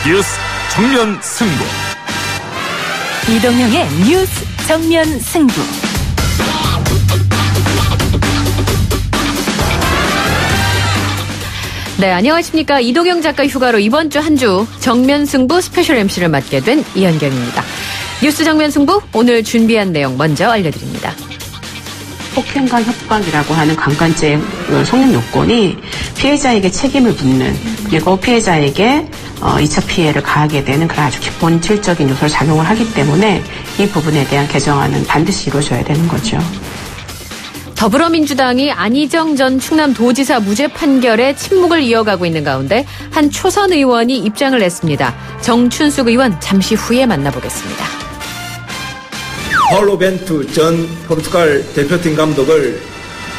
뉴스 정면 승부. 이동형의 뉴스 정면 승부. 네, 안녕하십니까. 이동형 작가 휴가로 이번 주 한 주 정면 승부 스페셜 MC를 맡게 된 이현경입니다. 뉴스 정면 승부, 오늘 준비한 내용 먼저 알려드립니다. 폭행과 협박이라고 하는 강간죄의 성립 요건이 피해자에게 책임을 묻는, 그리고 피해자에게 2차 피해를 가하게 되는 그런 아주 기본질적인 요소를 작용을 하기 때문에 이 부분에 대한 개정안은 반드시 이루어져야 되는 거죠. 더불어민주당이 안희정 전 충남도지사 무죄 판결에 침묵을 이어가고 있는 가운데 한 초선 의원이 입장을 냈습니다. 정춘숙 의원 잠시 후에 만나보겠습니다. 파울로 벤투 전 포르투갈 대표팀 감독을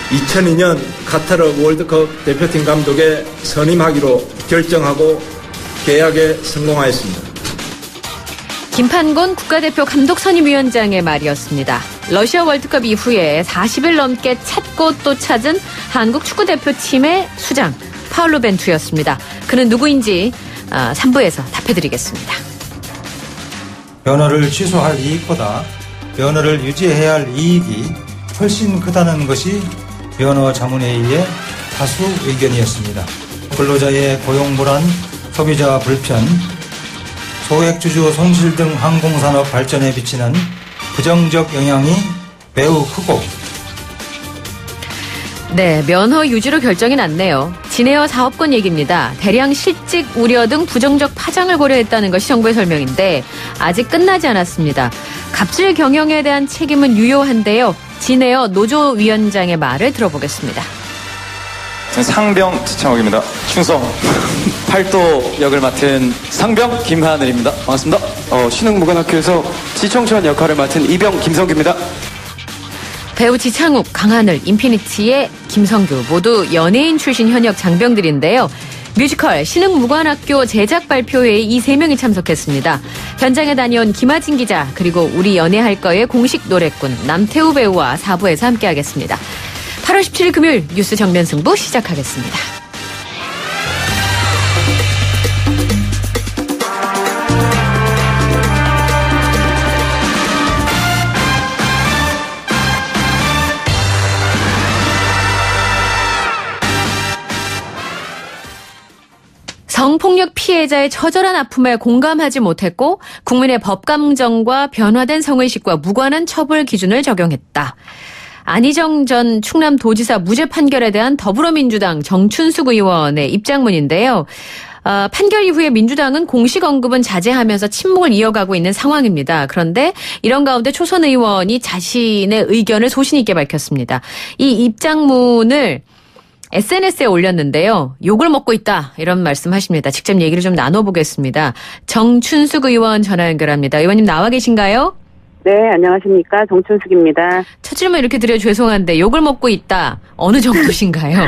2002년 카타르 월드컵 대표팀 감독에 선임하기로 결정하고 계약에 성공하였습니다. 김판곤 국가대표 감독선임위원장의 말이었습니다. 러시아 월드컵 이후에 40일 넘게 찾고 또 찾은 한국 축구대표팀의 수장 파울로 벤투였습니다. 그는 누구인지 3부에서 답해드리겠습니다. 면허를 취소할 이익보다 면허를 유지해야 할 이익이 훨씬 크다는 것이 면허 자문회의의 다수 의견이었습니다. 근로자의 고용 불안, 소비자 불편, 소액주주 손실 등 항공산업 발전에 미치는 부정적 영향이 매우 크고. 네, 면허 유지로 결정이 났네요. 진에어 사업권 얘기입니다. 대량 실직 우려 등 부정적 파장을 고려했다는 것이 정부의 설명인데 아직 끝나지 않았습니다. 갑질 경영에 대한 책임은 유효한데요. 진에어 노조위원장의 말을 들어보겠습니다. 상병 지창욱입니다. 충성 팔도 역을 맡은 상병 김하늘입니다. 반갑습니다. 신흥무관학교에서 지청소년 역할을 맡은 이병 김성규입니다. 배우 지창욱, 강하늘, 인피니티의 김성규 모두 연예인 출신 현역 장병들인데요. 뮤지컬 신흥무관학교 제작 발표회에 이 세 명이 참석했습니다. 현장에 다녀온 김하진 기자, 그리고 우리 연애할 거의 공식 노래꾼 남태우 배우와 4부에서 함께하겠습니다. 8월 17일 금요일 뉴스 정면 승부 시작하겠습니다. 성폭력 피해자의 처절한 아픔에 공감하지 못했고 국민의 법감정과 변화된 성의식과 무관한 처벌 기준을 적용했다. 안희정 전 충남도지사 무죄 판결에 대한 더불어민주당 정춘숙 의원의 입장문인데요. 판결 이후에 민주당은 공식 언급은 자제하면서 침묵을 이어가고 있는 상황입니다. 그런데 이런 가운데 초선 의원이 자신의 의견을 소신 있게 밝혔습니다. 이 입장문을 SNS에 올렸는데요. 욕을 먹고 있다 이런 말씀하십니다. 직접 얘기를 좀 나눠보겠습니다. 정춘숙 의원 전화 연결합니다. 의원님 나와 계신가요? 네, 안녕하십니까. 정춘숙입니다. 첫 질문 이렇게 드려 죄송한데 욕을 먹고 있다. 어느 정도신가요?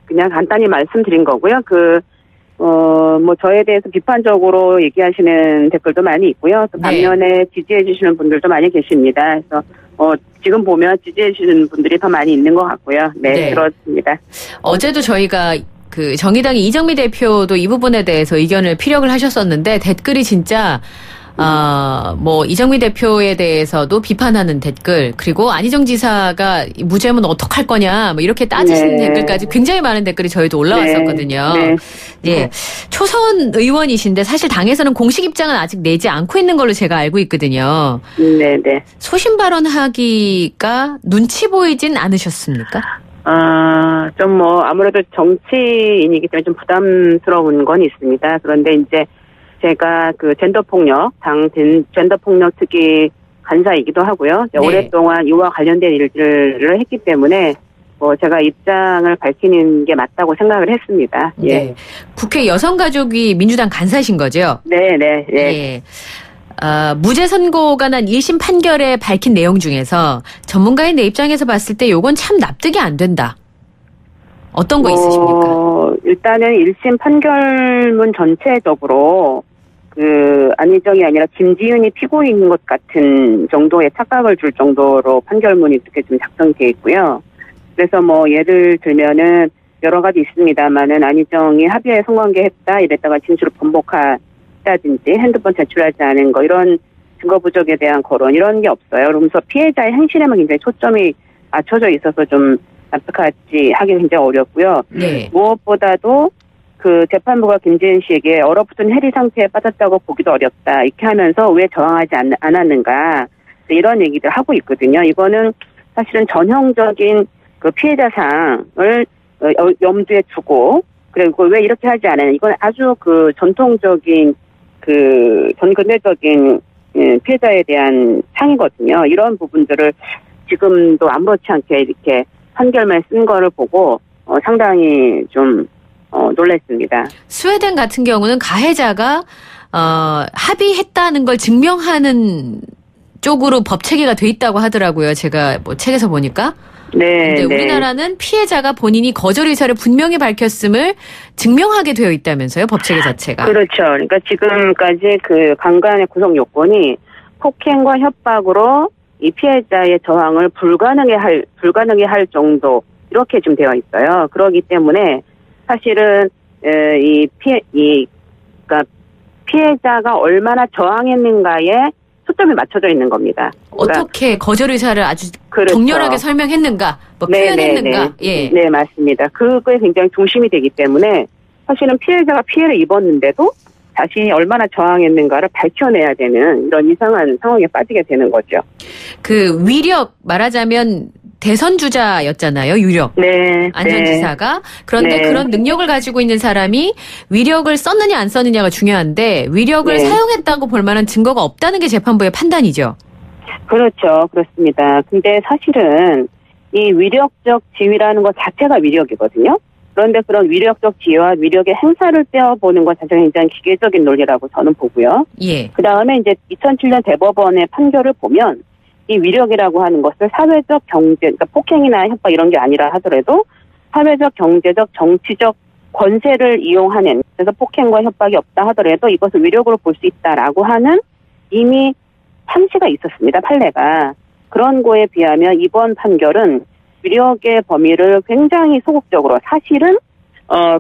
그냥 간단히 말씀드린 거고요. 저에 대해서 비판적으로 얘기하시는 댓글도 많이 있고요. 또 반면에 지지해 주시는 분들도 많이 계십니다. 그래서 지금 보면 지지해 주시는 분들이 더 많이 있는 것 같고요. 네. 그렇습니다. 어제도 저희가 정의당의 이정미 대표도 이 부분에 대해서 의견을 피력을 하셨었는데 댓글이 진짜 이정미 대표에 대해서도 비판하는 댓글, 그리고 안희정 지사가 무죄면 어떡할 거냐, 이렇게 따지시는 댓글까지 굉장히 많은 댓글이 저희도 올라왔었거든요. 네. 초선 의원이신데 사실 당에서는 공식 입장은 아직 내지 않고 있는 걸로 제가 알고 있거든요. 네. 소신 발언하기가 눈치 보이진 않으셨습니까? 아무래도 정치인이기 때문에 좀 부담스러운 건 있습니다. 그런데 이제 제가 젠더폭력 특히 간사이기도 하고요. 오랫동안 이와 관련된 일들을 했기 때문에 제가 입장을 밝히는 게 맞다고 생각을 했습니다. 예. 국회 여성가족위 민주당 간사신 거죠? 네. 무죄 선고가 난 1심 판결에 밝힌 내용 중에서 전문가인 내 입장에서 봤을 때 요건 참 납득이 안 된다. 어떤 거 있으십니까? 일단은 1심 판결문 전체적으로 안희정이 아니라 김지윤이 피고인인 것 같은 정도의 착각을 줄 정도로 판결문이 이렇게 좀 작성되어 있고요. 그래서 예를 들면은 여러 가지 있습니다만은 안희정이 합의에 성관계했다 이랬다가 진술을 번복하다든지 핸드폰 제출하지 않은 거 이런 증거 부족에 대한 거론 이런 게 없어요. 그러면서 피해자의 행실에만 굉장히 초점이 맞춰져 있어서 좀 납득하지 하기 굉장히 어렵고요. 네. 무엇보다도 그 재판부가 김지은 씨에게 얼어붙은 해리 상태에 빠졌다고 보기도 어렵다 이렇게 하면서 왜 저항하지 않았는가 이런 얘기들 하고 있거든요. 이거는 사실은 전형적인 그 피해자 사항을 염두에 두고 그리고 왜 이렇게 하지 않았냐 이건 아주 그 전통적인 그 전근대적인 피해자에 대한 상이거든요. 이런 부분들을 지금도 아무렇지 않게 이렇게 판결만 쓴 거를 보고 상당히 좀 놀랐습니다. 스웨덴 같은 경우는 가해자가 합의했다는 걸 증명하는 쪽으로 법 체계가 돼 있다고 하더라고요. 제가 뭐 책에서 보니까. 네. 근데 우리나라는 피해자가 본인이 거절 의사를 분명히 밝혔음을 증명하게 되어 있다면서요, 법 체계 자체가. 그렇죠. 그러니까 지금까지 그 강간의 구성 요건이 폭행과 협박으로 이 피해자의 저항을 불가능해 할 정도 이렇게 좀 되어 있어요. 그렇기 때문에 사실은 그러니까 피해자가 얼마나 저항했는가에 초점이 맞춰져 있는 겁니다. 그러니까 어떻게 거절 의사를 아주 그렇죠. 격렬하게 설명했는가, 뭐 표현했는가. 예. 네, 맞습니다. 그거에 굉장히 중심이 되기 때문에 사실은 피해자가 피해를 입었는데도 자신이 얼마나 저항했는가를 밝혀내야 되는 이런 이상한 상황에 빠지게 되는 거죠. 그 위력 말하자면 대선 주자였잖아요, 유력. 네. 안전 지사가. 그런데 네. 그런 능력을 가지고 있는 사람이 위력을 썼느냐 안 썼느냐가 중요한데 위력을 네. 사용했다고 볼 만한 증거가 없다는 게 재판부의 판단이죠. 그렇죠. 그렇습니다. 근데 사실은 이 위력적 지위라는 것 자체가 위력이거든요. 그런데 그런 위력적 지위와 위력의 행사를 떼어보는 것 자체가 굉장히 기계적인 논리라고 저는 보고요. 예. 그 다음에 이제 2007년 대법원의 판결을 보면 이 위력이라고 하는 것을 사회적, 경제, 그러니까 폭행이나 협박 이런 게 아니라 하더라도 사회적, 경제적, 정치적 권세를 이용하는 그래서 폭행과 협박이 없다 하더라도 이것을 위력으로 볼 수 있다라고 하는 이미 판시가 있었습니다. 판례가. 그런 거에 비하면 이번 판결은 위력의 범위를 굉장히 소극적으로 사실은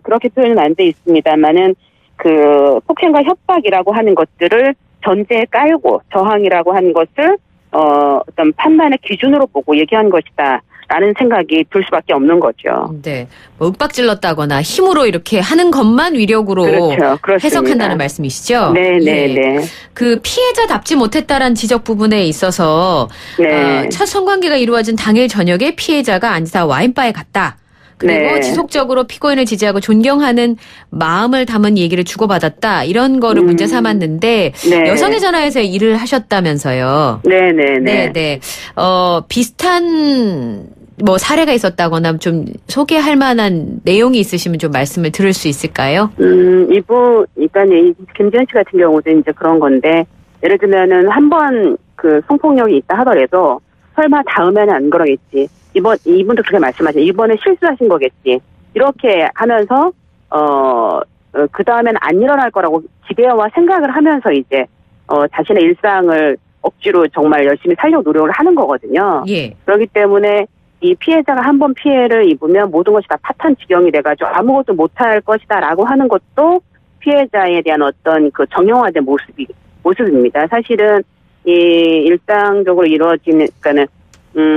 그렇게 표현은 안 돼 있습니다만은 그 폭행과 협박이라고 하는 것들을 전제에 깔고 저항이라고 하는 것을 어떤 판단의 기준으로 보고 얘기한 것이다라는 생각이 들 수밖에 없는 거죠. 네. 뭐 윽박질렀다거나 힘으로 이렇게 하는 것만 위력으로 그렇죠. 그렇습니다. 해석한다는 말씀이시죠? 네네네. 예. 그 피해자답지 못했다라는 지적 부분에 있어서 네. 첫 성관계가 이루어진 당일 저녁에 피해자가 안지사 와인바에 갔다. 그리고 네. 지속적으로 피고인을 지지하고 존경하는 마음을 담은 얘기를 주고받았다. 이런 거를 문제 삼았는데 네. 여성의 전화에서 일을 하셨다면서요. 네네네. 네. 비슷한 뭐 사례가 있었다거나 좀 소개할 만한 내용이 있으시면 좀 말씀을 들을 수 있을까요? 그러니까 김지은 씨 같은 경우도 이제 그런 건데 예를 들면은 한 번 그 성폭력이 있다 하더라도 설마 다음에는 안 그러겠지. 이분도 그렇게 말씀하세요. 이번에 실수하신 거겠지. 이렇게 하면서, 그 다음엔 안 일어날 거라고 기대와 생각을 하면서 이제, 자신의 일상을 억지로 정말 열심히 살려고 노력을 하는 거거든요. 예. 그렇기 때문에 이 피해자가 한 번 피해를 입으면 모든 것이 다 파탄 지경이 돼가지고 아무것도 못할 것이다라고 하는 것도 피해자에 대한 어떤 그 정형화된 모습입니다. 사실은 이 일상적으로 이루어지는, 그러니까는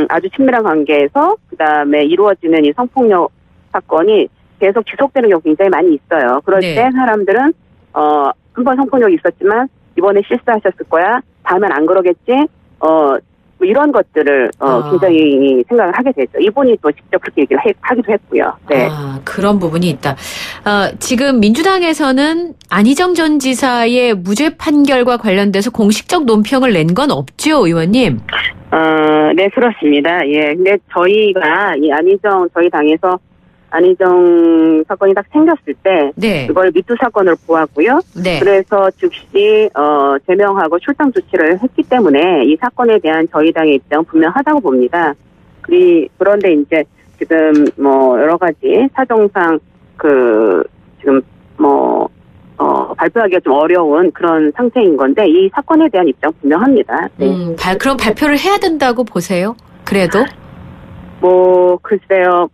아주 친밀한 관계에서 그다음에 이루어지는 이 성폭력 사건이 계속 지속되는 경우가 굉장히 많이 있어요. 그럴 네. 때 사람들은 한 번 성폭력이 있었지만 이번에 실수하셨을 거야. 다음엔 안 그러겠지. 뭐 이런 것들을 굉장히 생각을 하게 되죠. 이분이 또 직접 그렇게 얘기를 하기도 했고요. 네. 그런 부분이 있다. 지금 민주당에서는 안희정 전 지사의 무죄 판결과 관련돼서 공식적 논평을 낸 건 없죠, 의원님? 네, 그렇습니다. 예. 근데 저희가 저희 당에서 안희정 사건이 딱 생겼을 때. 네. 그걸 미투 사건으로 보았고요. 네. 그래서 즉시, 제명하고 출당 조치를 했기 때문에 이 사건에 대한 저희 당의 입장은 분명하다고 봅니다. 그런데 이제 지금 여러 가지 사정상 지금 발표하기가 좀 어려운 그런 상태인 건데 이 사건에 대한 입장 분명합니다. 네. 그럼 발표를 해야 된다고 보세요? 그래도? 글쎄요,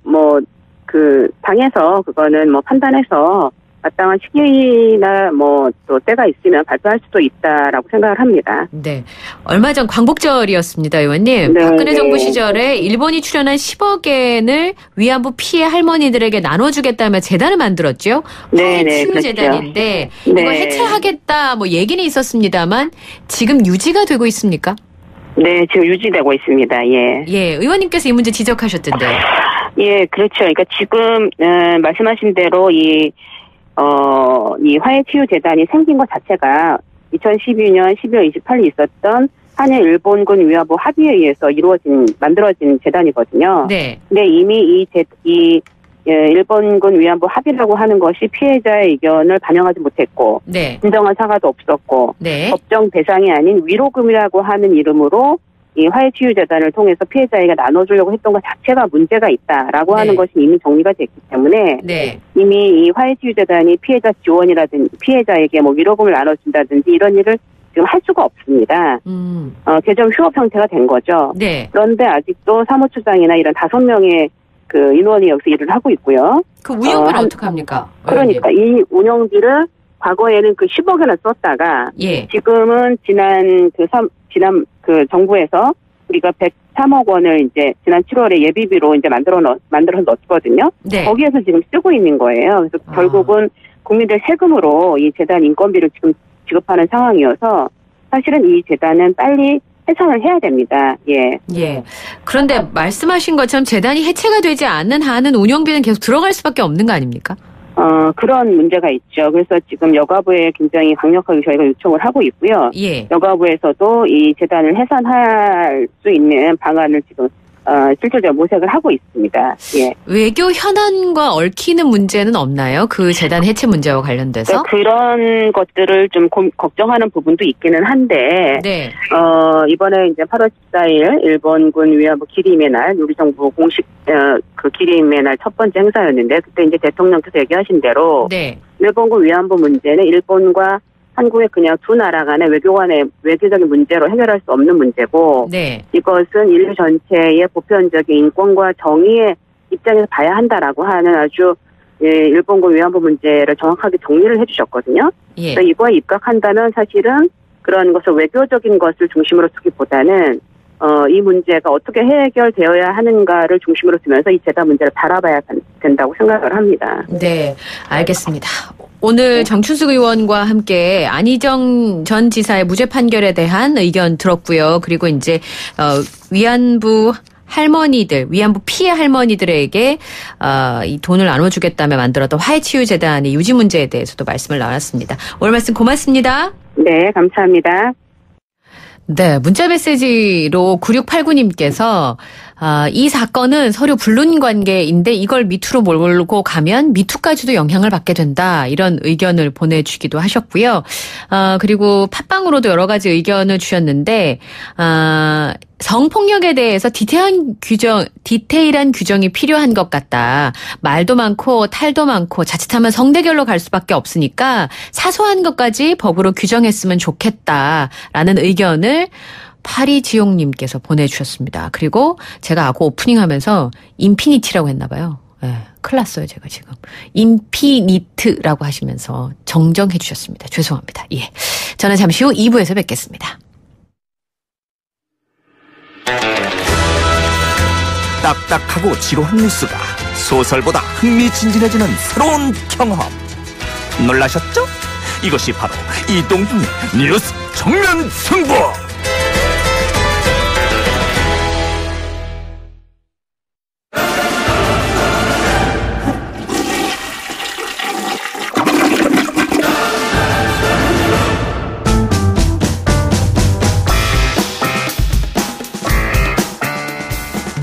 그 당에서 그거는 뭐 판단해서 마땅한 시기나 뭐 또 때가 있으면 발표할 수도 있다라고 생각을 합니다. 네. 얼마 전 광복절이었습니다, 의원님. 네, 박근혜 네. 정부 시절에 일본이 출연한 10억엔을 위안부 피해 할머니들에게 나눠주겠다며 재단을 만들었죠. 네, 네, 치유재단인데 그렇죠. 이거 네. 해체하겠다 뭐 얘기는 있었습니다만 지금 유지가 되고 있습니까? 네, 지금 유지되고 있습니다. 예. 예, 의원님께서 이 문제 지적하셨던데요. 예, 그렇죠. 그러니까 지금 말씀하신 대로 이 화해치유재단이 생긴 것 자체가 2012년 12월 28일 있었던 한일 일본군 위안부 합의에 의해서 만들어진 재단이거든요. 네. 근데 이미 일본군 위안부 합의라고 하는 것이 피해자의 의견을 반영하지 못했고, 네. 진정한 사과도 없었고, 네. 법정 대상이 아닌 위로금이라고 하는 이름으로 이 화해치유재단을 통해서 피해자에게 나눠주려고 했던 것 자체가 문제가 있다라고 네. 하는 것이 이미 정리가 됐기 때문에 네. 이미 이 화해치유재단이 피해자 지원이라든지 피해자에게 뭐 위로금을 나눠준다든지 이런 일을 지금 할 수가 없습니다. 개정 휴업 형태가 된 거죠. 네. 그런데 아직도 사무처장이나 이런 5명의 그 인원이 여기서 일을 하고 있고요. 그 운영비는 어떡합니까? 그러니까 이 운영비를 과거에는 그 10억원을 썼다가 예. 지금은 지난 그 정부에서 우리가 103억 원을 이제 지난 7월에 예비비로 이제 만들어서 넣었거든요. 네. 거기에서 지금 쓰고 있는 거예요. 그래서 결국은 국민들 세금으로 이 재단 인건비를 지금 지급하는 상황이어서 사실은 이 재단은 빨리 해산을 해야 됩니다. 예. 예. 그런데 말씀하신 것처럼 재단이 해체가 되지 않는 한은 운영비는 계속 들어갈 수밖에 없는 거 아닙니까? 그런 문제가 있죠. 그래서 지금 여가부에 굉장히 강력하게 저희가 요청을 하고 있고요. 예. 여가부에서도 이 재단을 해산할 수 있는 방안을 지금 실질적으로 모색을 하고 있습니다. 예. 외교 현안과 얽히는 문제는 없나요? 그 재단 해체 문제와 관련돼서? 그런 것들을 좀 걱정하는 부분도 있기는 한데, 네. 이번에 이제 8월 14일 일본군 위안부 기림의 날, 우리 정부 공식, 그 기림의 날 첫 번째 행사였는데, 그때 이제 대통령께서 얘기하신 대로, 네. 일본군 위안부 문제는 일본과 한국의 그냥 두 나라 간의 외교적인 문제로 해결할 수 없는 문제고, 네. 이것은 인류 전체의 보편적인 인권과 정의의 입장에서 봐야 한다라고 하는 아주 일본군 위안부 문제를 정확하게 정리를 해주셨거든요. 예. 그래서 이거에 입각한다면 사실은 그런 것을 외교적인 것을 중심으로 두기보다는 이 문제가 어떻게 해결되어야 하는가를 중심으로 두면서 이 재단 문제를 바라봐야 된다고 생각을 합니다. 네, 알겠습니다. 오늘 정춘숙 의원과 함께 안희정 전 지사의 무죄 판결에 대한 의견 들었고요. 그리고 이제 위안부 피해 할머니들에게 이 돈을 나눠주겠다며 만들었던 화해치유재단의 유지 문제에 대해서도 말씀을 나눴습니다. 오늘 말씀 고맙습니다. 네, 감사합니다. 네, 문자 메시지로 9689님께서 이 사건은 서로 불륜 관계인데 이걸 미투로 몰고 가면 미투까지도 영향을 받게 된다. 이런 의견을 보내주기도 하셨고요. 그리고 팟빵으로도 여러 가지 의견을 주셨는데 성폭력에 대해서 디테일한 규정이 필요한 것 같다. 말도 많고 탈도 많고 자칫하면 성대결로 갈 수밖에 없으니까 사소한 것까지 법으로 규정했으면 좋겠다라는 의견을 파리지용님께서 보내주셨습니다. 그리고 제가 아까 오프닝하면서 인피니티라고 했나 봐요. 네, 큰일 났어요 제가 지금. 인피니트라고 하시면서 정정해 주셨습니다. 죄송합니다. 예, 저는 잠시 후 2부에서 뵙겠습니다. 딱딱하고 지루한 뉴스가 소설보다 흥미진진해지는 새로운 경험. 놀라셨죠? 이것이 바로 이동준의 뉴스 정면 승부.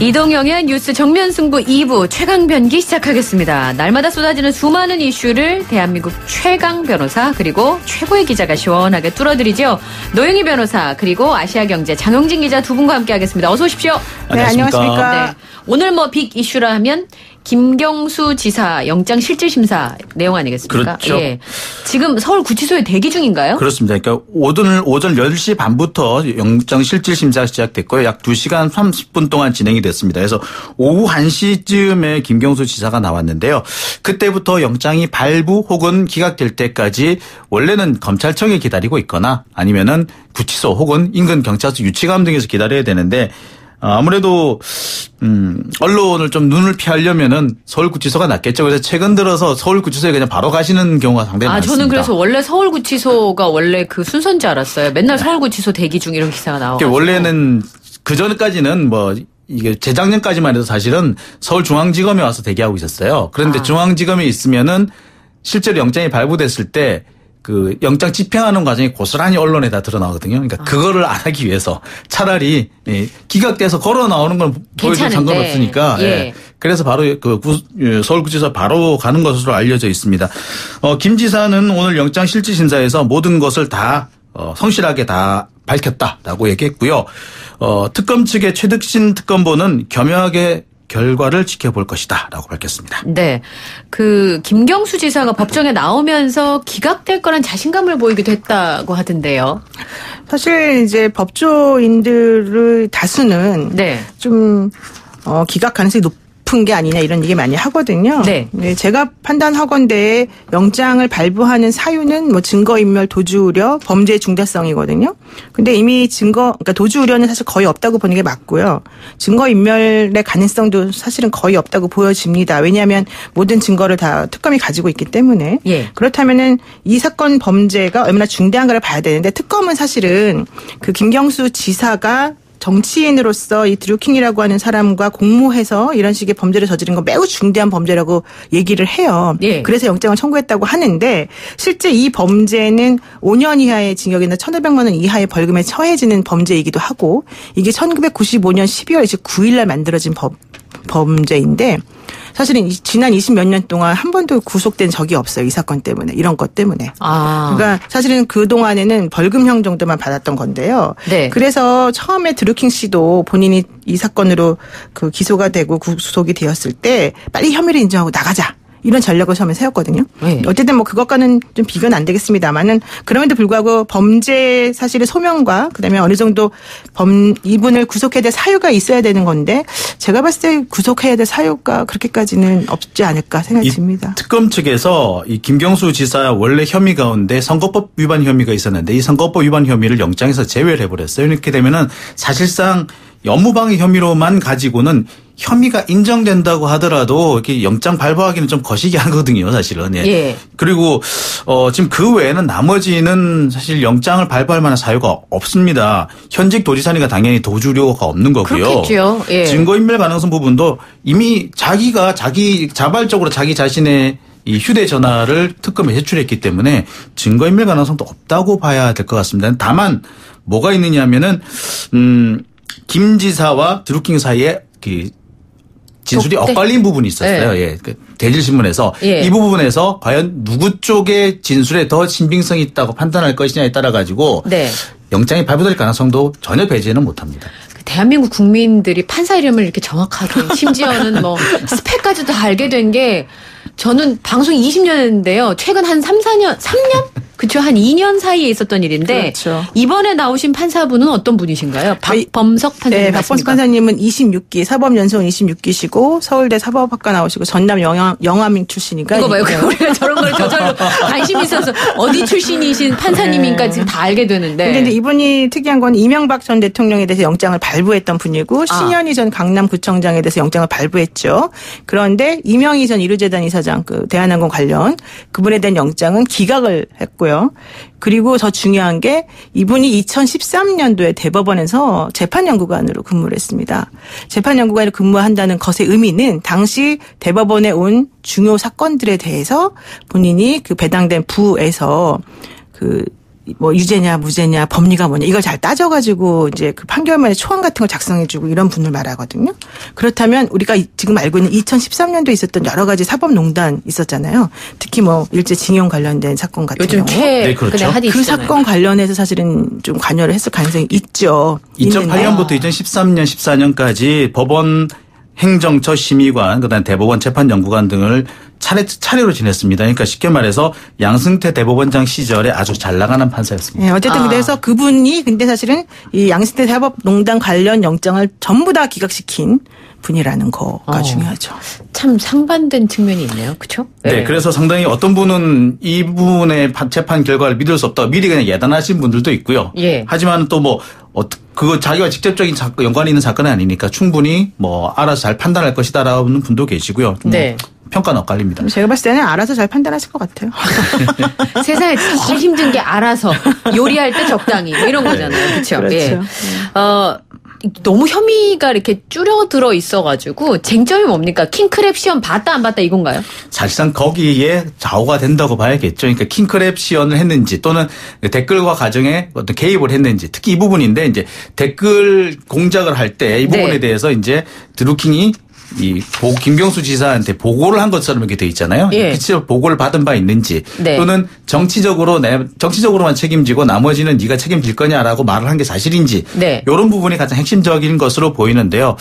이동영의 뉴스 정면승부 2부 최강변기 시작하겠습니다. 날마다 쏟아지는 수많은 이슈를 대한민국 최강 변호사 그리고 최고의 기자가 시원하게 뚫어드리죠. 노영희 변호사 그리고 아시아경제 장영진 기자 두 분과 함께하겠습니다. 어서 오십시오. 네, 안녕하십니까. 네. 오늘 빅 이슈라 하면 김경수 지사 영장 실질심사 내용 아니겠습니까? 그렇죠. 예. 지금 서울구치소에 대기 중인가요? 그렇습니다. 그러니까 오전 10시 반부터 영장 실질 심사가 시작됐고요. 약 2시간 30분 동안 진행이 됐습니다. 그래서 오후 1시쯤에 김경수 지사가 나왔는데요. 그때부터 영장이 발부 혹은 기각될 때까지 원래는 검찰청에 기다리고 있거나 아니면은 구치소 혹은 인근 경찰서 유치감 등에서 기다려야 되는데 아무래도 언론을 좀 눈을 피하려면은 서울구치소가 낫겠죠. 그래서 최근 들어서 서울구치소에 그냥 바로 가시는 경우가 상당히 많습니다. 저는 그래서 원래 서울구치소가 원래 그 순서인 줄 알았어요. 맨날 서울구치소 대기 중 이런 기사가 나와가지고. 원래는 그 전까지는 뭐 이게 재작년까지만 해도 사실은 서울중앙지검에 와서 대기하고 있었어요. 그런데 중앙지검에 있으면은 실제로 영장이 발부됐을 때 그 영장 집행하는 과정이 고스란히 언론에다 드러나거든요. 그러니까 그거를 안 하기 위해서 차라리 기각돼서 걸어 나오는 건 보여도 상관없으니까. 예. 그래서 바로 서울구치소 바로 가는 것으로 알려져 있습니다. 김 지사는 오늘 영장 실질심사에서 모든 것을 다 성실하게 다 밝혔다라고 얘기했고요. 특검 측의 최득신 특검보는 겸허하게 결과를 지켜볼 것이다라고 밝혔습니다. 네. 그 김경수 지사가 법정에 나오면서 기각될 거란 자신감을 보이기도 했다고 하던데요. 사실 이제 법조인들의 다수는 네. 좀 기각 가능성이 높은 게 아니냐 이런 얘기 많이 하거든요. 네. 네, 제가 판단하건대 영장을 발부하는 사유는 뭐 증거인멸, 도주우려, 범죄의 중대성이거든요. 근데 이미 그러니까 도주우려는 사실 거의 없다고 보는 게 맞고요. 증거인멸의 가능성도 사실은 거의 없다고 보여집니다. 왜냐하면 모든 증거를 다 특검이 가지고 있기 때문에. 예. 그렇다면은 이 사건 범죄가 얼마나 중대한가를 봐야 되는데 특검은 사실은 그 김경수 지사가 정치인으로서 이 드루킹이라고 하는 사람과 공모해서 이런 식의 범죄를 저지른 건 매우 중대한 범죄라고 얘기를 해요. 예. 그래서 영장을 청구했다고 하는데 실제 이 범죄는 5년 이하의 징역이나 1,500만 원 이하의 벌금에 처해지는 범죄이기도 하고 이게 1995년 12월 29일 날 만들어진 범죄인데 사실은 지난 20몇 년 동안 한 번도 구속된 적이 없어요. 이 사건 때문에. 이런 것 때문에. 그러니까 사실은 그동안에는 벌금형 정도만 받았던 건데요. 네. 그래서 처음에 드루킹 씨도 본인이 이 사건으로 그 기소가 되고 구속이 되었을 때 빨리 혐의를 인정하고 나가자. 이런 전략을 처음에 세웠거든요. 네. 어쨌든 뭐 그것과는 좀 비교는 안 되겠습니다만은 그럼에도 불구하고 범죄 사실의 소명과 그다음에 어느 정도 이분을 구속해야 될 사유가 있어야 되는 건데 제가 봤을 때 구속해야 될 사유가 그렇게까지는 없지 않을까 생각이 듭니다. 특검 측에서 이 김경수 지사 원래 혐의 가운데 선거법 위반 혐의가 있었는데 이 선거법 위반 혐의를 영장에서 제외를 해버렸어요. 이렇게 되면은 사실상 업무방해 혐의로만 가지고는 혐의가 인정된다고 하더라도 이렇게 영장 발부하기는 좀 거시기 하거든요, 사실은. 예. 예. 그리고 지금 그 외에는 나머지는 사실 영장을 발부할 만한 사유가 없습니다. 현직 도지사니까 당연히 도주료가 없는 거고요. 그렇겠죠. 예. 증거인멸 가능성 부분도 이미 자발적으로 자기 자신의 이 휴대전화를 특검에 제출했기 때문에 증거인멸 가능성도 없다고 봐야 될 것 같습니다. 다만 뭐가 있느냐 하면은 김 지사와 드루킹 사이에 그 진술이 엇갈린 부분이 있었어요. 네. 예. 그 대질신문에서 예. 이 부분에서 과연 누구 쪽의 진술에 더 신빙성이 있다고 판단할 것이냐에 따라 가지고 네. 영장이 발부될 가능성도 전혀 배제는 못합니다. 대한민국 국민들이 판사 이름을 이렇게 정확하게 심지어는 뭐 스펙까지도 다 알게 된 게 저는 방송 20년 했는데요. 최근 한 3년? 그렇죠. 한 2년 사이에 있었던 일인데 그렇죠. 이번에 나오신 판사분은 어떤 분이신가요? 박범석 판사님 네, 박범석 판사님은 26기 사법연수원 26기시고 서울대 사법학과 나오시고 전남 영암 출신이니까 이거 봐요. 우리가 저런 걸 저절로 관심 있어서 어디 출신이신 판사님인가 지금 다 알게 되는데. 근데 이분이 특이한 건 이명박 전 대통령에 대해서 영장을 발부했던 분이고 신현희 전 강남구청장에 대해서 영장을 발부했죠. 그런데 이명희 전 이루재단 이사장 그 대한항공 관련 그분에 대한 영장은 기각을 했고요. 그리고 더 중요한 게 이분이 2013년도에 대법원에서 재판연구관으로 근무를 했습니다. 재판연구관으로 근무한다는 것의 의미는 당시 대법원에 온 중요 사건들에 대해서 본인이 그 배당된 부에서 그 뭐 유죄냐 무죄냐 법리가 뭐냐 이걸 잘 따져가지고 이제 그 판결문에 초안 같은 걸 작성해주고 이런 분을 말하거든요. 그렇다면 우리가 지금 알고 있는 2013년도에 있었던 여러 가지 사법농단 있었잖아요. 특히 뭐 일제징용 관련된 사건 같은 요즘 경우. 네, 그렇죠. 그 사건 관련해서 사실은 좀 관여를 했을 가능성이 있죠. 2008년부터 2013년, 14년까지 법원 행정처 심의관, 그다음 대법원 재판연구관 등을 차례로 지냈습니다. 그러니까 쉽게 말해서 양승태 대법원장 시절에 아주 잘 나가는 판사였습니다. 네, 어쨌든 그래서 그분이 근데 사실은 이 양승태 사법농단 관련 영장을 전부 다 기각시킨 분이라는 거가 중요하죠. 참 상반된 측면이 있네요. 그렇죠? 네. 그래서 상당히 어떤 분은 이분의 재판 결과를 믿을 수 없다고 미리 그냥 예단하신 분들도 있고요. 예. 하지만 또 뭐 그거 자기와 직접적인 연관이 있는 사건이 아니니까 충분히 뭐 알아서 잘 판단할 것이다라는 분도 계시고요. 네. 평가는 엇갈립니다. 제가 봤을 때는 알아서 잘 판단하실 것 같아요. 세상에 제일 힘든 게 알아서 요리할 때 적당히 뭐 이런 거잖아요. 그렇죠? 그렇죠. 예. 너무 혐의가 이렇게 줄어들어 있어가지고 쟁점이 뭡니까? 킹크랩 시험 봤다 안 봤다 이건가요? 사실상 거기에 좌우가 된다고 봐야겠죠. 그러니까 킹크랩 시연을 했는지 또는 댓글과 가정에 어떤 개입을 했는지 특히 이 부분인데 이제 댓글 공작을 할 때 이 부분에 네. 대해서 이제 드루킹이 김경수 지사한테 보고를 한 것처럼 이렇게 돼 있잖아요. 예. 실제 보고를 받은 바 있는지 네. 또는 정치적으로만 책임지고 나머지는 네가 책임질 거냐라고 말을 한 게 사실인지 네. 이런 부분이 가장 핵심적인 것으로 보이는데요.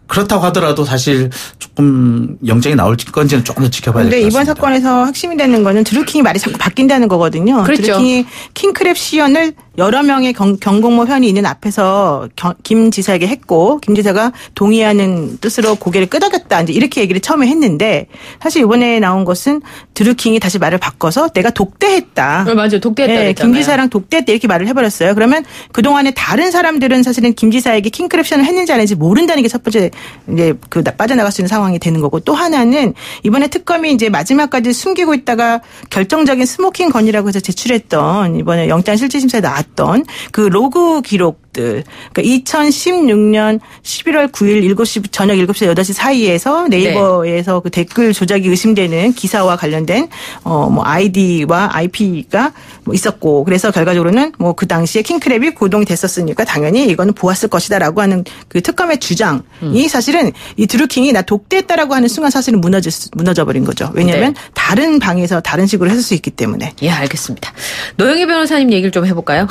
그렇다고 하더라도 사실 조금 영장이 나올 건지는 조금 더 지켜봐야 될 것 그런데 같습니다. 이번 사건에서 핵심이 되는 거는 드루킹이 말이 자꾸 바뀐다는 거거든요. 그렇죠. 드루킹이 킹크랩 시연을 여러 명의 경공모 현이 있는 앞에서 김 지사에게 했고 김 지사가 동의하는 뜻으로 고개를 끄덕였다. 이제 이렇게 얘기를 처음에 했는데 사실 이번에 나온 것은 드루킹이 다시 말을 바꿔서 내가 독대했다. 맞아요. 독대했다 네, 그랬잖아요. 김 지사랑 독대했다 이렇게 말을 해버렸어요. 그러면 그동안에 다른 사람들은 사실은 김 지사에게 킹크랩 시연을 했는지 안 했는지 모른다는 게 첫 번째 이제 빠져나갈 수 있는 상황이 되는 거고 또 하나는 이번에 특검이 이제 마지막까지 숨기고 있다가 결정적인 스모킹 건이라고 해서 제출했던 이번에 영장실질심사에 나왔던 그 로그 기록들 그러니까 2016년 11월 9일 7시 저녁 7시에서 8시 사이에서 네이버에서 그 댓글 조작이 의심되는 기사와 관련된 뭐 아이디와 IP가 뭐 있었고 그래서 결과적으로는 뭐 그 당시에 킹크랩이 고동이 됐었으니까 당연히 이거는 보았을 것이다라고 하는 그 특검의 주장이 사실은 이 드루킹이 나 독대했다라고 하는 순간 사실은 무너져 버린 거죠. 왜냐하면 네. 다른 방에서 다른 식으로 했을 수 있기 때문에. 예, 알겠습니다. 노영희 변호사님 얘기를 좀 해볼까요?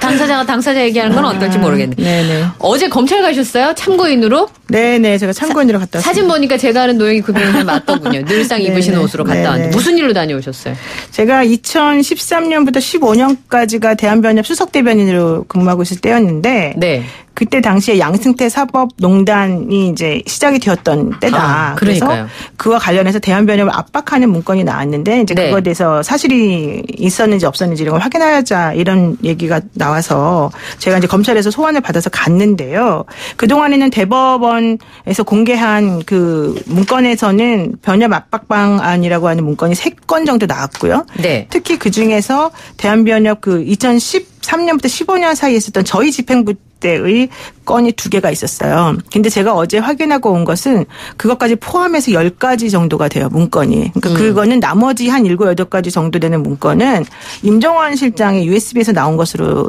당사자가 당사자 얘기하는 건 어떨지 모르겠네요. 네네. 어제 검찰 가셨어요? 참고인으로? 네네. 제가 참고인으로 갔다 왔습니다. 사진 보니까 제가 아는 노영희 그 변호사님 맞더군요. 늘상 네네. 입으시는 옷으로 갔다 네네. 왔는데 무슨 일로 다녀오셨어요? 제가 2013년부터 15년까지가 대한변협 수석대변인으로 근무하고 있을 때였는데 네. 그때 당시에 양승태 사법농단이 이제 시작이 되었던 때다. 그러니까요. 그래서 그와 관련해서 대한변협을 압박하는 문건이 나왔는데 이제 네. 그거에 대해서 사실이 있었는지 없었는지 이런 걸 확인하자 이런 얘기가 나와서 제가 이제 검찰에서 소환을 받아서 갔는데요. 그동안에는 대법원에서 공개한 그 문건에서는 변협 압박방안이라고 하는 문건이 3건 정도 나왔고요. 네. 특히 그중에서 대한변협 그 2013년부터 15년 사이에 있었던 저희 집행부 때의 건이 2개가 있었어요. 근데 제가 어제 확인하고 온 것은 그것까지 포함해서 10가지 정도가 돼요, 문건이. 그러니까 그거는 나머지 한 7, 8가지 정도 되는 문건은 임종원 실장의 USB에서 나온 것으로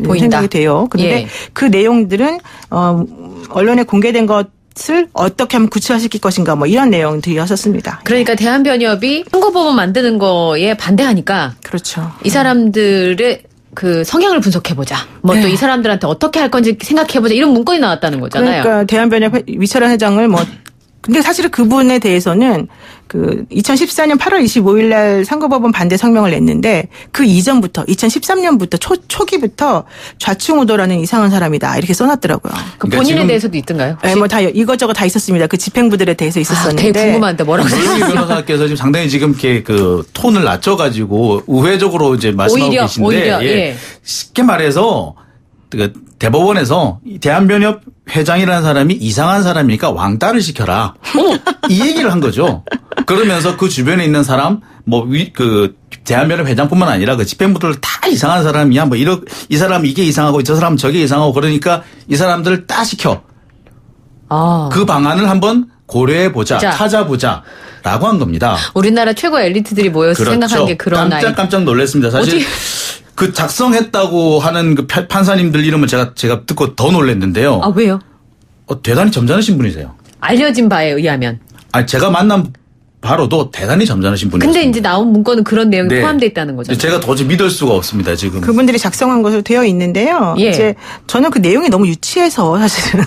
보인다. 생각이 돼요. 그런데 예. 그 내용들은 언론에 공개된 것을 어떻게 하면 구체화시킬 것인가 뭐 이런 내용들이었었습니다. 그러니까 대한변협이 선거법원 만드는 거에 반대하니까 그렇죠. 이 사람들의 그 성향을 분석해보자. 뭐 또 이 사람들한테 어떻게 할 건지 생각해보자. 이런 문건이 나왔다는 거잖아요. 그러니까 대한변협 위철한 회장을 근데 사실은 그분에 대해서는 그 2014년 8월 25일 날 선거법원 반대 성명을 냈는데 그 이전부터 2013년부터 초기부터 좌충우돌하는 이상한 사람이다 이렇게 써놨더라고요. 그 그러니까 본인에 지금 대해서도 있던가요? 네, 뭐 다 이것저것 다 있었습니다. 그 집행부들에 대해서 있었었는데. 되게 궁금한데 뭐라고 노영희 생각하세요? 변호사께서 지금 상당히 지금 이렇게 그 톤을 낮춰가지고 우회적으로 이제 말씀하고 계신데 오히려, 예. 쉽게 말해서 그 대법원에서 이 대한변협 회장이라는 사람이 이상한 사람이니까 왕따를 시켜라. 이 얘기를 한 거죠. 그러면서 그 주변에 있는 사람 그 대한변협 회장뿐만 아니라 그 집행부들 다 이상한 사람이야. 이 사람 이게 이상하고 저 사람 저게 이상하고 그러니까 이 사람들을 다 시켜. 그 방안을 한번 고려해보자. 자. 찾아보자라고 한 겁니다. 우리나라 최고 엘리트들이 모여서 생각한 게 그런 깜짝 놀랐습니다. 사실 그 작성했다고 하는 그 판사님들 이름을 제가 듣고 더 놀랐는데요. 아, 왜요? 대단히 점잖으신 분이세요. 알려진 바에 의하면. 아니 제가 만난 바로도 대단히 점잖으신 분이었습니다. 근데 이제 나온 문건은 그런 내용이 네. 포함되어 있다는 거죠. 제가 도저히 믿을 수가 없습니다, 지금. 그분들이 작성한 것으로 되어 있는데요. 예. 이제 저는 그 내용이 너무 유치해서 사실은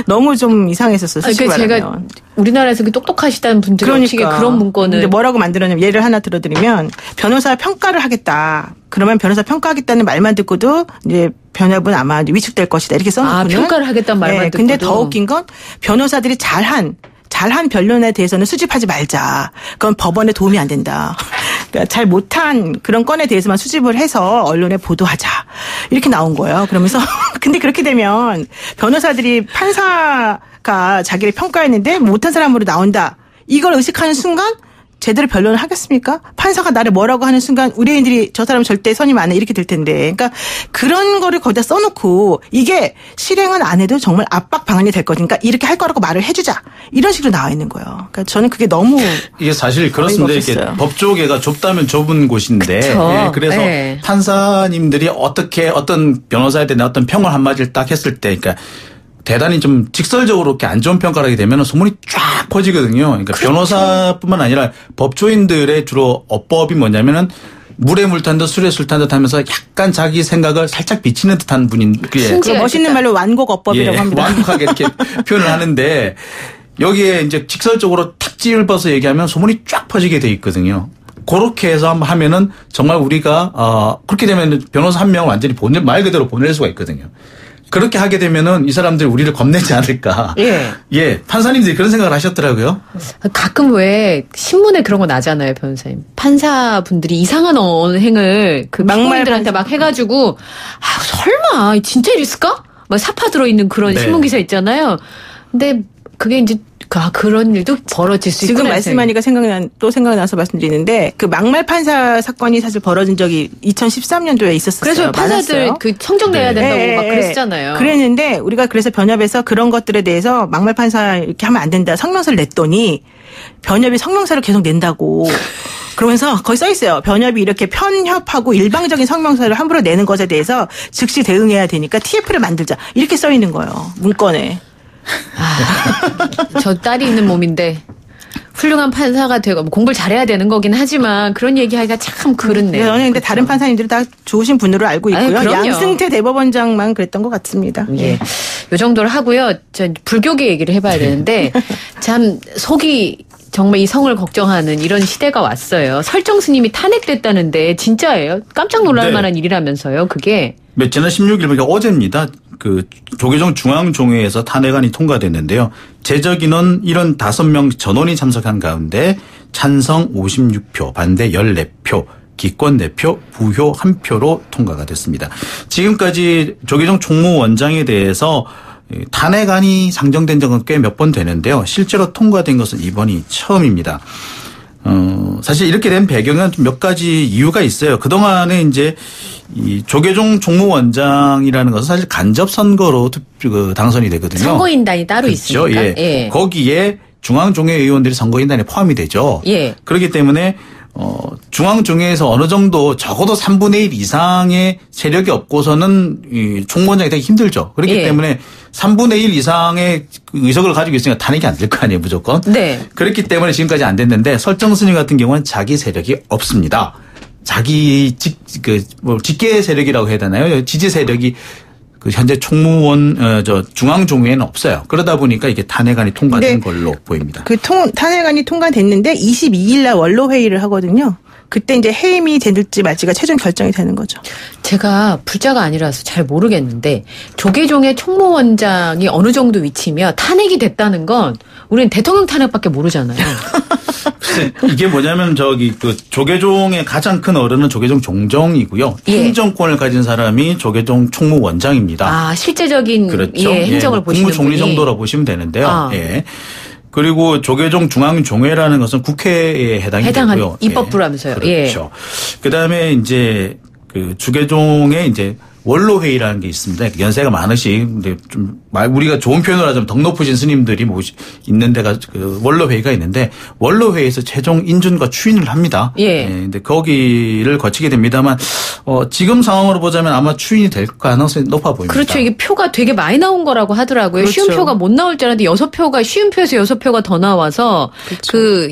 너무 좀 이상했었어요. 솔직히 그러니까 제가 말하면. 우리나라에서 똑똑하시다는 분들이 어떻게 그런 문건을. 근데 뭐라고 만들었냐면 예를 하나 들어드리면 변호사 평가를 하겠다. 그러면 변호사 평가하겠다는 말만 듣고도 이제 변협은 아마 위축될 것이다. 이렇게 써놓고는. 평가를 하겠다는 말만 듣고도. 근데 더 웃긴 건 변호사들이 잘한 변론에 대해서는 수집하지 말자. 그건 법원에 도움이 안 된다. 그러니까 잘 못한 그런 건에 대해서만 수집을 해서 언론에 보도하자. 이렇게 나온 거예요. 그러면서 근데 그렇게 되면 변호사들이 판사가 자기를 평가했는데 못한 사람으로 나온다. 이걸 의식하는 순간 제대로 변론을 하겠습니까? 판사가 나를 뭐라고 하는 순간 우리 애들이 저 사람 절대 선임 안 해 이렇게 될 텐데. 그러니까 그런 거를 거기다 써놓고 이게 실행은 안 해도 정말 압박 방안이 될 거니까 이렇게 할 거라고 말을 해주자. 이런 식으로 나와 있는 거예요. 그러니까 저는 그게 너무 이게 사실 그렇습니다. 이렇게 법조계가 좁다면 좁은 곳인데 예, 그래서 네. 판사님들이 어떻게 어떤 변호사에 대한 어떤 평을 한마디를 딱 했을 때 그러니까 대단히 좀 직설적으로 이렇게 안 좋은 평가를 하게 되면 소문이 쫙 퍼지거든요. 그러니까 그렇죠. 변호사뿐만 아니라 법조인들의 주로 어법이 뭐냐면은 물에 물 탄 듯 술에 술 탄 듯 하면서 약간 자기 생각을 살짝 비치는 듯한 분인 그 멋있는 말로 완곡어법이라고 합니다. 완곡하게 이렇게 표현을 하는데 여기에 이제 직설적으로 탁 찝어서 얘기하면 소문이 쫙 퍼지게 돼 있거든요. 그렇게 해서 한번 하면은 정말 우리가 그렇게 되면 변호사 한 명을 완전히 말 그대로 보낼 수가 있거든요. 그렇게 하게 되면은 이 사람들이 우리를 겁내지 않을까. 예. 판사님들이 그런 생각을 하셨더라고요. 가끔 왜 신문에 그런 거 나잖아요, 변호사님. 판사분들이 이상한 언행을 그 피고인들한테 막 해가지고 설마 진짜 이랬을까? 막 사파 들어있는 그런 신문 기사 있잖아요. 근데 그게 이제 그런 일도 벌어질 수 있구나. 지금 말씀하니까 생각나서 말씀드리는데 그 막말 판사 사건이 사실 벌어진 적이 2013년도에 있었어요. 그래서 판사들 많았어요. 그 성적 내야 된다고 막 그랬잖아요. 그랬는데 우리가 그래서 변협에서 그런 것들에 대해서 막말 판사 이렇게 하면 안 된다 성명서를 냈더니 변협이 성명서를 계속 낸다고. 그러면서 거기 써 있어요. 변협이 이렇게 편협하고 일방적인 성명서를 함부로 내는 것에 대해서 즉시 대응해야 되니까 TF를 만들자. 이렇게 써 있는 거예요. 문건에. 저 딸이 있는 몸인데 훌륭한 판사가 되고 공부를 잘해야 되는 거긴 하지만 그런 얘기하기가 참 그렇네요. 저는 근데 다른 판사님들은 다 좋으신 분으로 알고 있고요. 양승태 대법원장만 그랬던 것 같습니다. 예. 요 정도로 하고요. 저 불교계 얘기를 해봐야 되는데 참 속이 정말 이 성을 걱정하는 이런 시대가 왔어요. 설정 스님이 탄핵됐다는데 진짜예요? 깜짝 놀랄 만한 일이라면서요. 그게. 지난 16일 그러니까 어제입니다. 그 조계종 중앙종회에서 탄핵안이 통과됐는데요. 제적 인원 75명 전원이 참석한 가운데 찬성 56표, 반대 14표, 기권 4표, 부효 1표로 통과가 됐습니다. 지금까지 조계종 총무원장에 대해서 탄핵안이 상정된 적은 꽤 몇 번 되는데요. 실제로 통과된 것은 이번이 처음입니다. 사실 이렇게 된 배경은 몇 가지 이유가 있어요. 그동안에 이제 이 조계종 총무원장이라는 것은 사실 간접 선거로 당선이 되거든요. 선거인단이 따로 그렇죠? 있으니까. 예. 예. 거기에 중앙종회 의원들이 선거인단에 포함이 되죠. 예. 그렇기 때문에 중앙종회에서 어느 정도 적어도 3분의 1 이상의 세력이 없고서는 이 총무원장이 되기 힘들죠. 그렇기 때문에 3분의 1 이상의 의석을 가지고 있으니까 탄핵이 안 될 거 아니에요, 무조건. 네. 그렇기 때문에 지금까지 안 됐는데 설정 스님 같은 경우는 자기 세력이 없습니다. 자기 직계 세력이라고 해야 되나요? 지지 세력이 현재 중앙종회에는 없어요. 그러다 보니까 이게 탄핵안이 통과된 걸로 보입니다. 탄핵안이 통과됐는데 22일 날 원로 회의를 하거든요. 그때 이제 해임이 될지 말지가 최종 결정이 되는 거죠. 제가 불자가 아니라서 잘 모르겠는데 조계종의 총무원장이 어느 정도 위치면 탄핵이 됐다는 건 우리는 대통령 탄핵밖에 모르잖아요. 이게 뭐냐면 조계종의 가장 큰 어른은 조계종 종정이고요. 행정권을 가진 사람이 조계종 총무원장입니다. 실제적인 그렇죠. 행정을 보시는 분이. 국무총리 정도로 보시면 되는데요. 예. 그리고 조계종 중앙종회라는 것은 국회에 해당이 되고요. 입법부라면서요. 그렇죠. 그다음에 이제 조계종의 이제 원로회의라는 게 있습니다. 연세가 많으신, 근데 좀, 우리가 좋은 표현으로 하자면 덕 높으신 스님들이 있는 데가 그 원로회의가 있는데, 원로회의에서 최종 인준과 추인을 합니다. 예. 근데 거기를 거치게 됩니다만, 지금 상황으로 보자면 아마 추인이 될 가능성이 높아 보입니다. 그렇죠. 이게 표가 되게 많이 나온 거라고 하더라고요. 그렇죠. 쉬운 표가 못 나올 줄 알았는데 6표가, 쉬운 표에서 6표가 더 나와서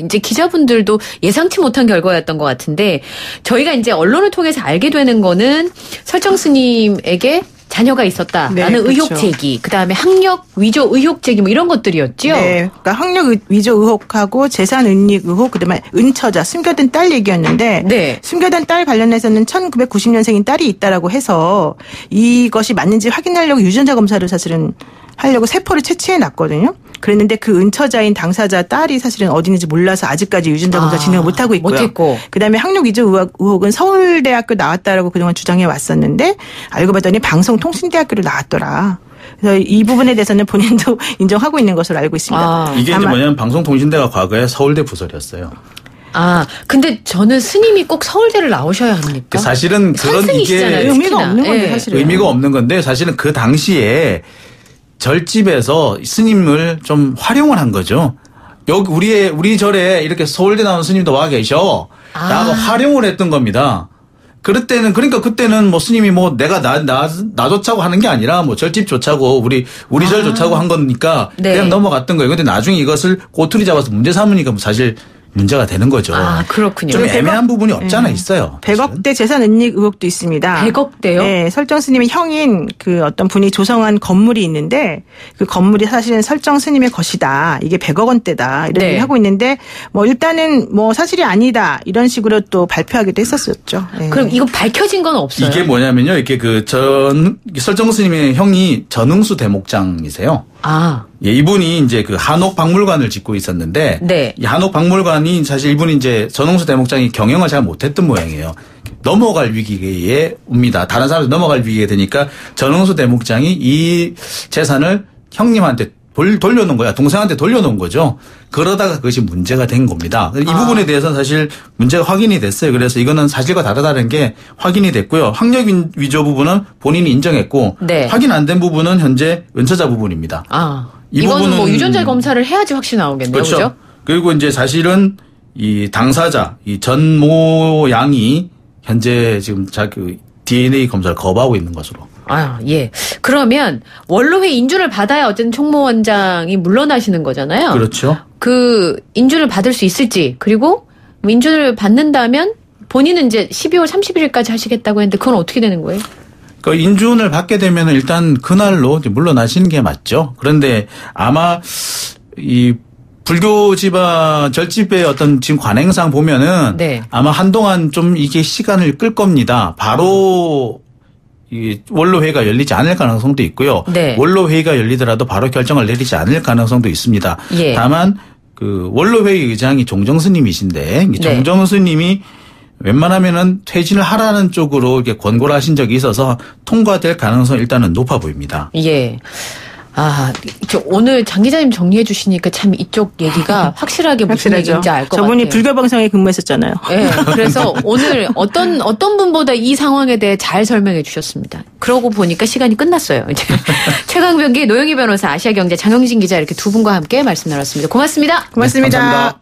이제 기자분들도 예상치 못한 결과였던 것 같은데, 저희가 이제 언론을 통해서 알게 되는 거는 설정 스님에게 자녀가 있었다라는 네, 그렇죠. 의혹 제기, 그다음에 학력 위조 의혹 제기 뭐 이런 것들이었죠. 네, 그러니까 학력 위조 의혹하고 재산 은닉 의혹, 그다음에 은처자, 숨겨둔 딸 얘기였는데 네. 숨겨둔 딸 관련해서는 1990년생인 딸이 있다라고 해서 이것이 맞는지 확인하려고 유전자 검사를 사실은 하려고 세포를 채취해 놨거든요. 그랬는데 그 은처자인 당사자 딸이 사실은 어디 있는지 몰라서 아직까지 유전자 검사 진행을 못하고 있고요. 못했고. 그다음에 학력 위조 의혹은 서울대학교 나왔다라고 그동안 주장해 왔었는데 알고 봤더니 방송통신대학교를 나왔더라. 그래서 이 부분에 대해서는 본인도 인정하고 있는 것으로 알고 있습니다. 이게 이제 뭐냐면 방송통신대가 과거에 서울대 부설이었어요. 근데 저는 스님이 꼭 서울대를 나오셔야 합니까? 사실은 그런 이게 의미가 없는 건데 사실은. 의미가 없는 건데 사실은 그 당시에 절집에서 스님을 좀 활용을 한 거죠. 여기 우리 절에 이렇게 서울대 나온 스님도 와 계셔. 라고 활용을 했던 겁니다. 그때는 뭐 스님이 뭐 내가 나 좋자고 하는 게 아니라 뭐 절집 좋자고 우리 절 좋자고 한 거니까 네. 그냥 넘어갔던 거예요. 근데 나중에 이것을 꼬투리 잡아서 문제 삼으니까 사실 문제가 되는 거죠. 그렇군요. 좀 애매한 부분이 없지 않아 있어요. 100억대 재산 은닉 의혹도 있습니다. 100억대요? 네, 설정 스님의 형인 그 어떤 분이 조성한 건물이 있는데 그 건물이 사실은 설정 스님의 것이다. 이게 100억 원대다. 이런 얘기를 하고 있는데 뭐 일단은 뭐 사실이 아니다. 이런 식으로 또 발표하기도 했었었죠. 네. 그럼 이거 밝혀진 건 없어요? 이게 뭐냐면요. 이렇게 설정 스님의 형이 전흥수 대목장이세요. 예, 이분이 이제 그 한옥 박물관을 짓고 있었는데, 네. 이 한옥 박물관이 사실 이분이 이제 전흥수 대목장이 경영을 잘 못했던 모양이에요. 넘어갈 위기에 옵니다. 다른 사람들 넘어갈 위기가 되니까 전흥수 대목장이 이 재산을 형님한테 돌려놓은 거야. 동생한테 돌려놓은 거죠. 그러다가 그것이 문제가 된 겁니다. 이 부분에 대해서는 사실 문제가 확인이 됐어요. 그래서 이거는 사실과 다르다는 게 확인이 됐고요. 학력 위조 부분은 본인이 인정했고 네. 확인 안 된 부분은 현재 은처자 부분입니다. 이거는 뭐 유전자 검사를 해야지 확실히 나오겠네요. 그렇죠? 그리고 이제 사실은 이 당사자, 이 전모 양이 현재 지금 그 DNA 검사를 거부하고 있는 것으로. 예. 그러면 원로회 인준을 받아야 어쨌든 총무원장이 물러나시는 거잖아요. 그렇죠. 그 인준을 받을 수 있을지, 그리고 인준을 받는다면 본인은 이제 12월 31일까지 하시겠다고 했는데 그건 어떻게 되는 거예요? 그 인준을 받게 되면 일단 그날로 이제 물러나시는 게 맞죠. 그런데 아마 이 불교 집안 절집의 어떤 지금 관행상 보면은 네. 아마 한동안 좀 이게 시간을 끌 겁니다. 바로 이 원로회의가 열리지 않을 가능성도 있고요. 네. 원로회의가 열리더라도 바로 결정을 내리지 않을 가능성도 있습니다. 예. 다만 그 원로회의 의장이 종정스님이신데 종정스님이 웬만하면은 퇴진을 하라는 쪽으로 이렇게 권고를 하신 적이 있어서 통과될 가능성이 일단은 높아 보입니다. 예. 오늘 장 기자님 정리해 주시니까 참 이쪽 얘기가 확실하게 무슨 얘기인지 알 것 같아요. 저분이 불교방송에 근무했었잖아요. 네, 그래서 오늘 어떤 분보다 이 상황에 대해 잘 설명해 주셨습니다. 그러고 보니까 시간이 끝났어요. 이제 최강병기 노영희 변호사, 아시아경제 장영진 기자 이렇게 두 분과 함께 말씀 나눴습니다. 고맙습니다. 고맙습니다. 네, 감사합니다.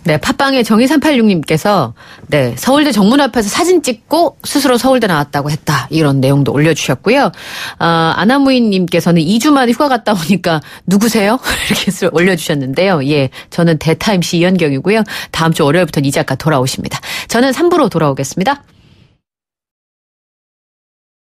네, 팟빵의 정의386님께서 네, 서울대 정문 앞에서 사진 찍고 스스로 서울대 나왔다고 했다. 이런 내용도 올려주셨고요. 아나무인님께서는 2주 만에 휴가 갔다 오니까 누구세요? 이렇게 올려주셨는데요. 예, 저는 대타임시 이현경이고요. 다음 주 월요일부터 이 작가 돌아오십니다. 저는 3부로 돌아오겠습니다.